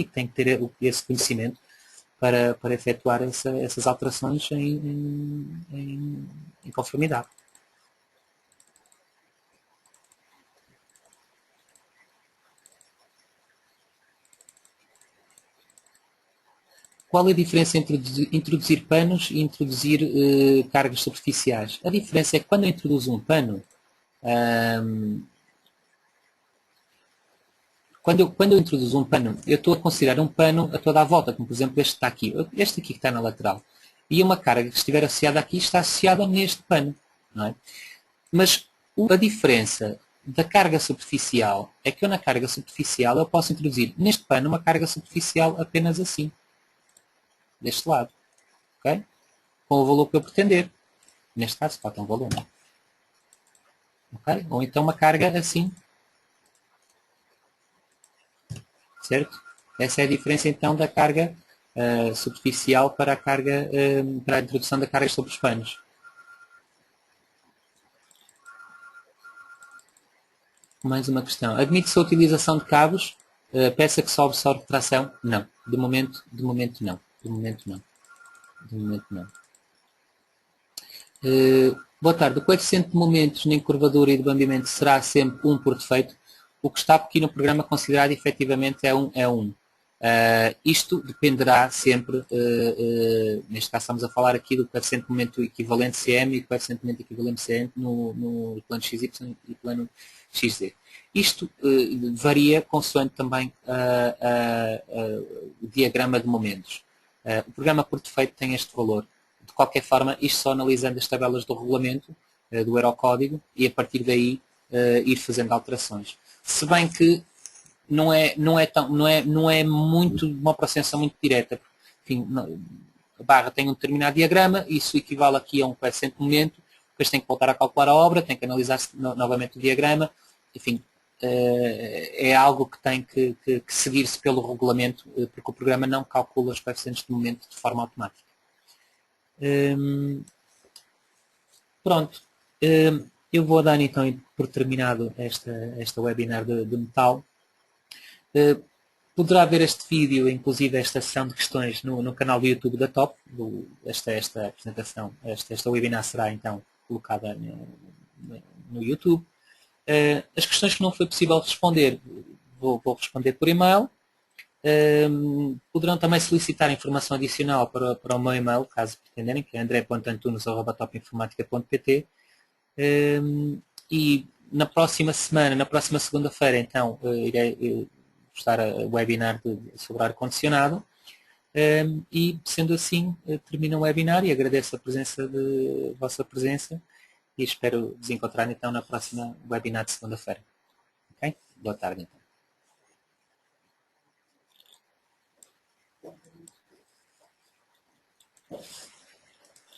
que tem que ter esse conhecimento para efetuar essas alterações em conformidade. qual é a diferença entre introduzir panos e introduzir cargas superficiais? A diferença é que quando eu introduzo um pano, quando eu introduzo um pano, eu estou a considerar um pano a toda a volta, como por exemplo este que está aqui, este aqui que está na lateral. E uma carga que estiver associada aqui está associada neste pano. Não é? Mas a diferença da carga superficial é que eu na carga superficial eu posso introduzir neste pano uma carga superficial apenas assim. Deste lado. Okay? Com o valor que eu pretender. Neste caso falta um valor. Não? Okay? Ou então uma carga assim. Certo? Essa é a diferença então da carga superficial para a carga para a introdução da carga sobre os panos. Mais uma questão. Admite-se a utilização de cabos? Peça que sobe só retração? Não. De momento não. De momento não. De momento não. Boa tarde. O coeficiente de momentos na encurvadura e de bambeamento será sempre 1 por defeito. O que está aqui no programa considerado efetivamente é 1. Isto dependerá sempre, neste caso estamos a falar aqui do coeficiente de momento equivalente CM e coeficiente de momento equivalente CM no plano XY e plano XZ. Isto varia consoante também o diagrama de momentos. O programa por defeito tem este valor. De qualquer forma, isto só analisando as tabelas do regulamento, do Eurocódigo, e a partir daí ir fazendo alterações. Se bem que não é muito uma aproximação muito direta. Enfim, a barra tem um determinado diagrama, isso equivale aqui a um coeficiente de momento, depois tem que voltar a calcular a obra, tem que analisar novamente o diagrama, enfim, é algo que tem que seguir-se pelo regulamento, porque o programa não calcula os coeficientes de momento de forma automática. Pronto, eu vou dar então por terminado esta webinar de metal. Poderá ver este vídeo, inclusive esta sessão de questões no canal do YouTube da Top. Esta apresentação, esta webinar será então colocada no YouTube. As questões que não foi possível responder, vou responder por e-mail. Poderão também solicitar informação adicional para o meu e-mail, caso pretenderem, que é andré.antunes@topinformatica.pt. E na próxima semana, na próxima segunda-feira, então, irei estar a webinar sobre ar-condicionado. E, sendo assim, termino o webinar e agradeço a vossa presença e espero vos encontrar então na próxima webinar de segunda-feira. Okay? Boa tarde então.